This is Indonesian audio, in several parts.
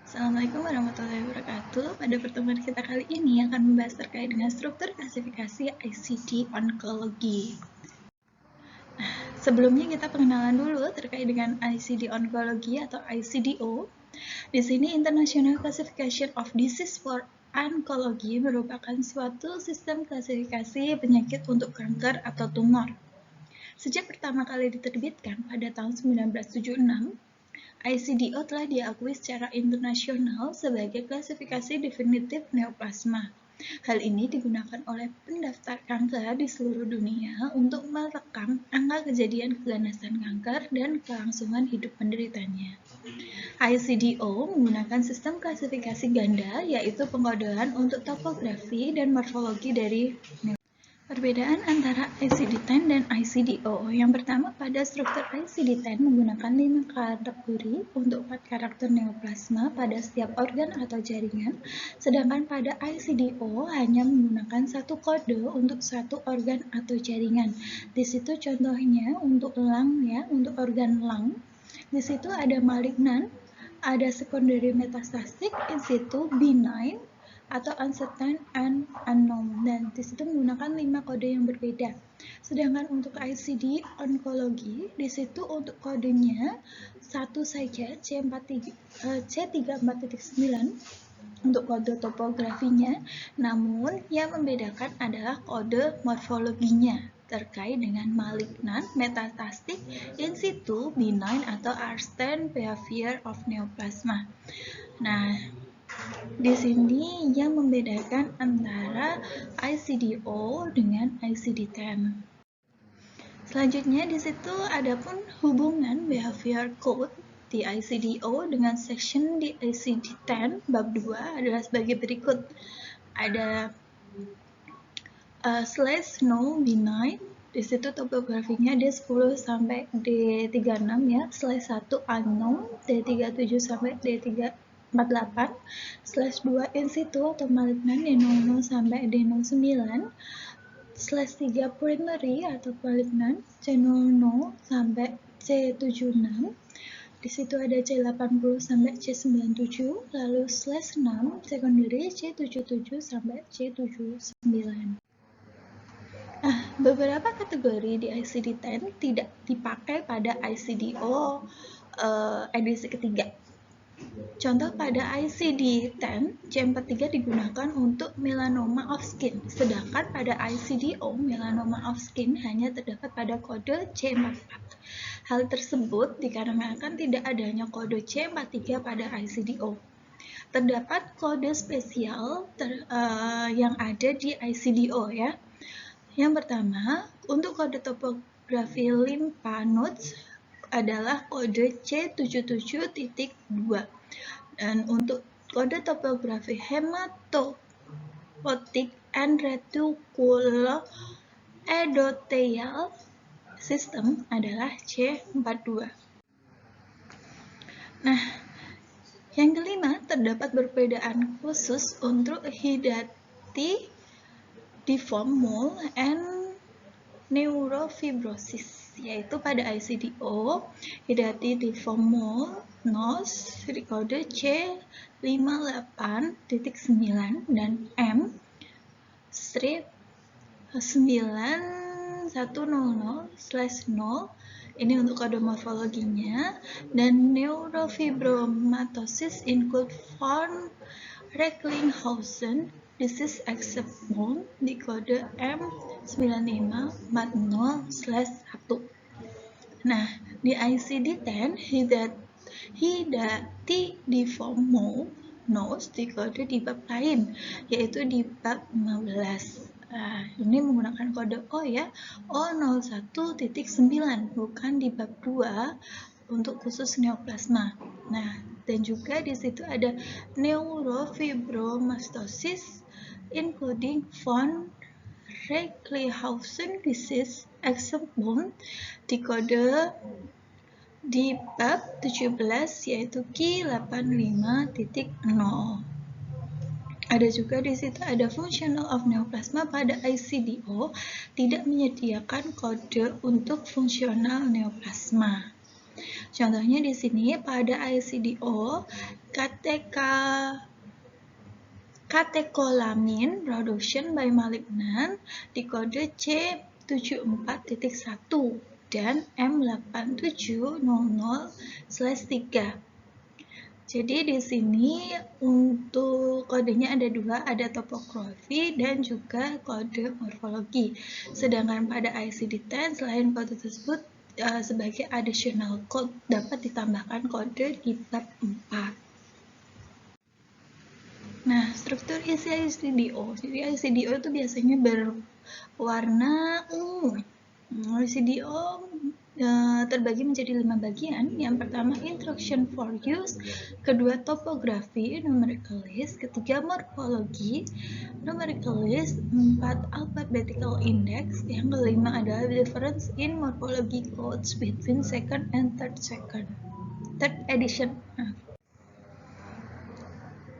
Assalamualaikum warahmatullahi wabarakatuh. Pada pertemuan kita kali ini akan membahas terkait dengan struktur klasifikasi ICD Onkologi. Sebelumnya kita pengenalan dulu terkait dengan ICD Onkologi atau ICDO. Di sini International Classification of Disease for Oncology merupakan suatu sistem klasifikasi penyakit untuk kanker atau tumor. Sejak pertama kali diterbitkan pada tahun 1976, ICDO telah diakui secara internasional sebagai klasifikasi definitif neoplasma. Hal ini digunakan oleh pendaftar kanker di seluruh dunia untuk merekam angka kejadian keganasan kanker dan kelangsungan hidup penderitanya. ICDO menggunakan sistem klasifikasi ganda, yaitu pengkodean untuk topografi dan morfologi dari perbedaan antara ICD-10 dan ICDO. Yang pertama, pada struktur ICD-10 menggunakan 5 kategori untuk 4 karakter neoplasma pada setiap organ atau jaringan, sedangkan pada ICDO hanya menggunakan 1 kode untuk 1 organ atau jaringan. Di situ contohnya untuk lung ya, untuk organ lung. Di situ ada malignan, ada secondary metastatic, in situ benign, atau uncertain and unknown, dan disitu menggunakan 5 kode yang berbeda. Sedangkan untuk ICD onkologi, disitu untuk kodenya satu saja, C34.9 untuk kode topografinya, namun yang membedakan adalah kode morfologinya terkait dengan malignan, metastatik, in situ, benign, atau Arsden behavior of neoplasma. Nah, di sini yang membedakan antara ICDO dengan ICD-10. Selanjutnya di situ adapun hubungan behavior code di ICDO dengan section di ICD-10 bab 2 adalah sebagai berikut. Ada /no benign, di situ topografinya D10 sampai D36 ya, /1 unknown, D37 sampai D48, /2 in situ atau malignan D00 sampai D09, /3 primary atau malignan C00 sampai C76. Di situ ada C80 sampai C97, lalu /6 secondary C77 sampai C79. Beberapa kategori di ICD-10 tidak dipakai pada ICDO edisi ketiga. Contoh pada ICD-10, C43 digunakan untuk melanoma of skin, sedangkan pada ICDO, melanoma of skin hanya terdapat pada kode C44. Hal tersebut dikarenakan tidak adanya kode C43 pada ICDO. Terdapat kode spesial yang ada di ICDO ya. Yang pertama, untuk kode topografi lymph nodes adalah kode C77.2. Dan untuk kode topografi hematopoietic and reticuloendothelial system adalah C42. Nah, yang kelima, terdapat perbedaan khusus untuk hidatidiform mole and neurofibrosis, yaitu pada ICDO, hidatidiform mole NOS kode C58.9 dan M strip 9100/0, ini untuk kode morfologinya, dan neurofibromatosis include von Recklinghausen disease except bone di kode M9540/1. Nah, di ICD-10 hidatidiform mole NOS di kode di bab lain, yaitu di bab 15. Ini menggunakan kode O ya, O01.9, bukan di bab 2 untuk khusus neoplasma. Nah, dan juga di situ ada neurofibromatosis including von Recklinghausen disease except bone di kode di bab 17, yaitu Q85.0. Ada juga di situ ada functional of neoplasma pada ICDO tidak menyediakan kode untuk fungsional neoplasma. Contohnya di sini pada ICDO, KT Katecholamin production by malignant di kode C74.1 dan M8700/3. Jadi di sini untuk kodenya ada dua, ada topografi dan juga kode morfologi. Sedangkan pada ICD-10 selain kode tersebut sebagai additional code dapat ditambahkan kode di tab 4. Nah, struktur isi ICDO. Jadi ICDO itu biasanya berwarna ungu. ICDO terbagi menjadi 5 bagian. Yang pertama instruction for use, kedua topografi, numerical list, ketiga morfologi, numerical list, 4 alphabetical index, yang kelima adalah difference in morphology codes between second and third edition.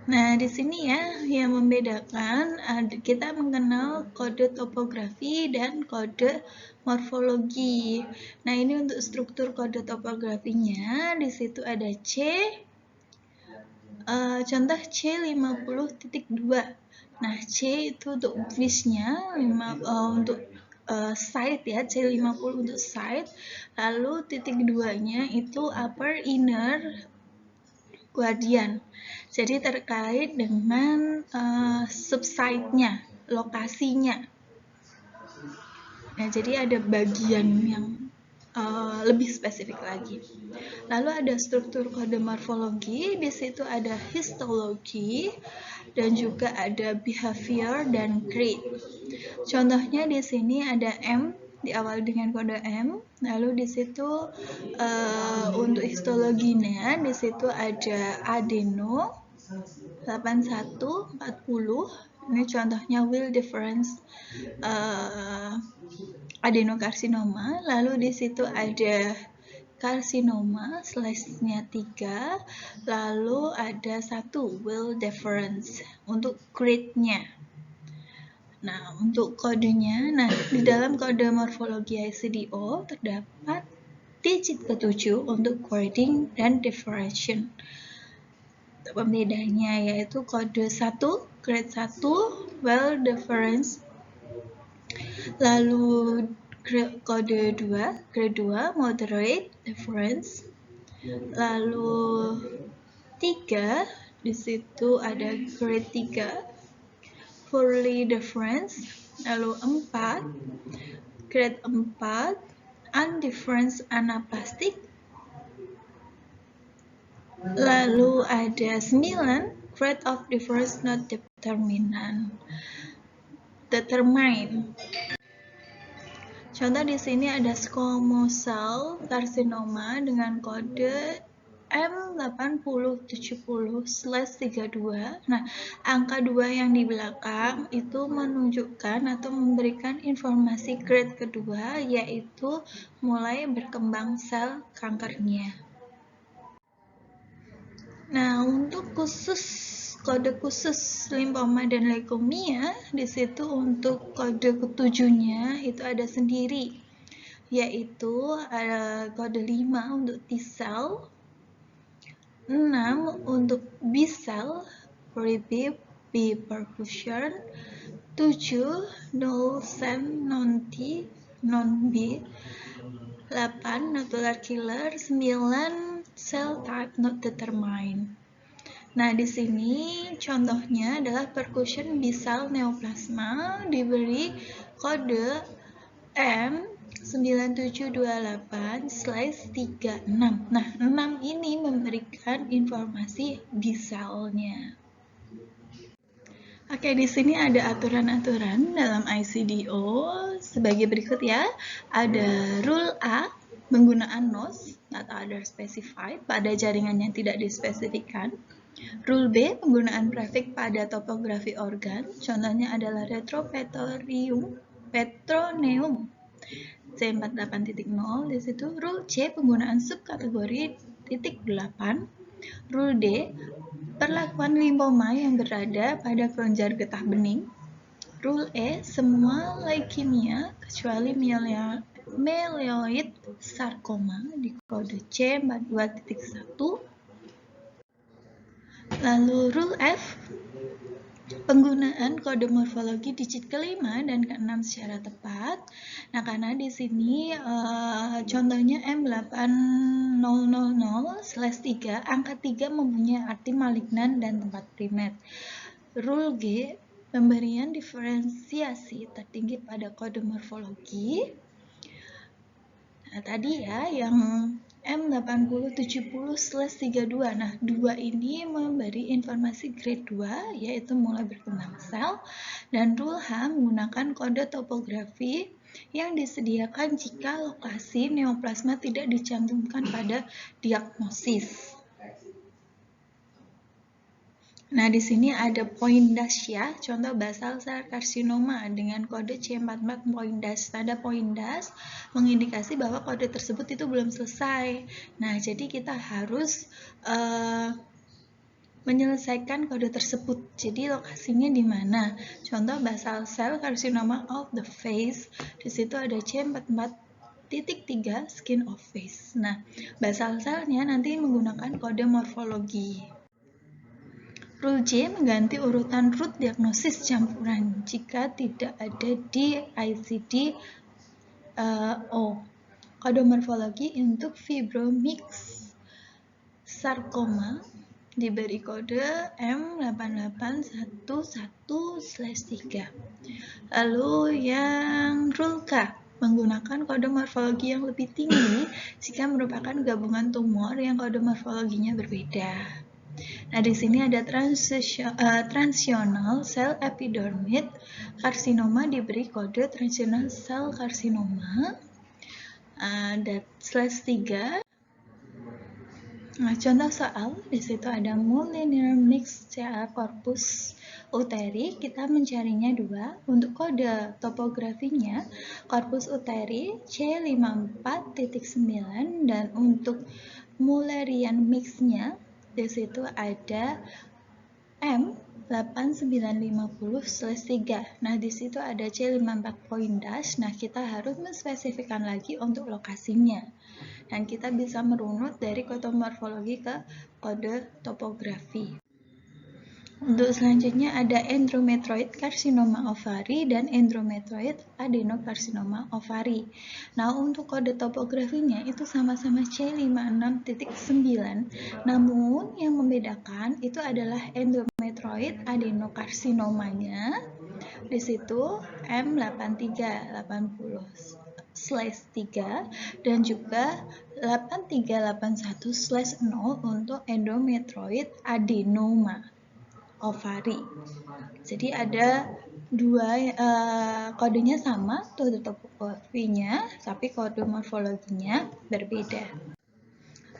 Nah, di sini ya yang membedakan kita mengenal kode topografi dan kode morfologi. Nah, ini untuk struktur kode topografinya. Di situ ada C, contoh C50.2. Nah, C itu untuk base-nya, untuk site ya, C50 untuk site. Lalu titik 2-nya itu upper inner guardian. Jadi terkait dengan subsite-nya, lokasinya. Nah, jadi ada bagian yang lebih spesifik lagi. Lalu ada struktur kode morfologi, di situ ada histologi dan juga ada behavior dan grade. Contohnya di sini ada M diawali dengan kode M, lalu di situ untuk histologinya di situ ada adeno 8140. Ini contohnya will difference adenokarsinoma. Lalu di situ ada karsinoma slash-nya 3, lalu ada 1 will difference untuk grade-nya. Nah, untuk kodenya, di dalam kode morfologi ICDO terdapat digit ke-7 untuk grading dan differentiation. Pembedanya yaitu kode 1, grade 1, well difference. Lalu kode 2, grade 2, moderate difference. Lalu 3, di situ ada grade 3, poorly difference. Lalu 4, grade 4, undifference anaplastic. Lalu ada 9, grade of difference not determined. Contoh di sini ada squamous cell carcinoma dengan kode M8070/32. Nah, angka 2 yang di belakang itu menunjukkan atau memberikan informasi grade kedua, yaitu mulai berkembang sel kankernya. Nah, untuk kode khusus limfoma dan leukemia, di situ untuk kode ketujuhnya itu ada sendiri, yaitu kode 5 untuk T cell, 6 untuk B cell, B perfusion, 7 null sem non-T non-B, 8 nodular killer, 9 cell type not determined. Nah, di sini contohnya adalah percussion B-cell neoplasma diberi kode M9728/36. Nah, 6 ini memberikan informasi B-cell-nya. Oke, di sini ada aturan-aturan dalam ICDO sebagai berikut ya. Ada rule A, penggunaan NOS atau other specified pada jaringan yang tidak dispesifikan. Rule B, penggunaan prefix pada topografi organ. Contohnya adalah retropetroneum C48.0. Di situ rule C, penggunaan subkategori .8. Rule D, perlakuan limfoma yang berada pada kelenjar getah bening. Rule E, semua leukemia kecuali myeloid sarkoma di kode C42.1. Lalu rule F, penggunaan kode morfologi digit ke-5 dan ke-6 secara tepat. Nah, karena di sini contohnya M8000/3, angka 3 mempunyai arti malignan dan tempat primat. Rule G, pemberian diferensiasi tertinggi pada kode morfologi. Nah, tadi ya yang M8070/32. Nah, 2 ini memberi informasi grade 2, yaitu mulai berkembang sel, dan rule H menggunakan kode topografi yang disediakan jika lokasi neoplasma tidak dicantumkan pada diagnosis. Nah, di sini ada poindas ya, contoh basal sel karsinoma dengan kode C44 poindas. Tanda poindas mengindikasi bahwa kode tersebut itu belum selesai. Nah, jadi kita harus menyelesaikan kode tersebut. Jadi lokasinya di mana? Contoh basal sel karsinoma of the face, di situ ada C44.3 skin of face. Nah, basal selnya nanti menggunakan kode morfologi. Rule J mengganti urutan root diagnosis campuran jika tidak ada di ICD-O. Kode morfologi untuk fibromyx sarkoma diberi kode M8811/3. Lalu yang rule K, menggunakan kode morfologi yang lebih tinggi jika merupakan gabungan tumor yang kode morfologinya berbeda. Nah, di sini ada transitional cell epidermid karsinoma diberi kode transitional cell karsinoma dan /3. Nah, contoh soal di situ ada multilinear mixed corpus uteri, kita mencarinya 2. Untuk kode topografinya corpus uteri C54.9 dan untuk Mullerian mixnya di situ ada M8950/3. Nah, di situ ada C54 poindas. Nah, kita harus menspesifikkan lagi untuk lokasinya. Dan kita bisa merunut dari kode morfologi ke kode topografi. Untuk selanjutnya ada endometrioid carcinoma ovari dan endometrioid adenocarcinoma ovari. Nah, untuk kode topografinya itu sama-sama C56.9, namun yang membedakan itu adalah endometrioid adenocarcinomanya di situ M8380/3 dan juga 8381/0 untuk endometrioid adenoma ovari. Jadi ada 2 kodenya sama, kode topografinya, tapi kode morfologinya berbeda.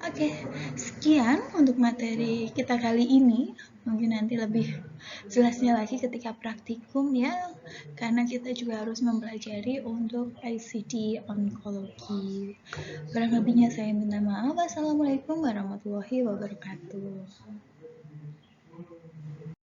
Oke, sekian untuk materi kita kali ini. Mungkin nanti lebih jelasnya lagi ketika praktikum ya, karena kita juga harus mempelajari untuk ICD onkologi. Kurang lebihnya saya minta maaf. Wassalamualaikum warahmatullahi wabarakatuh.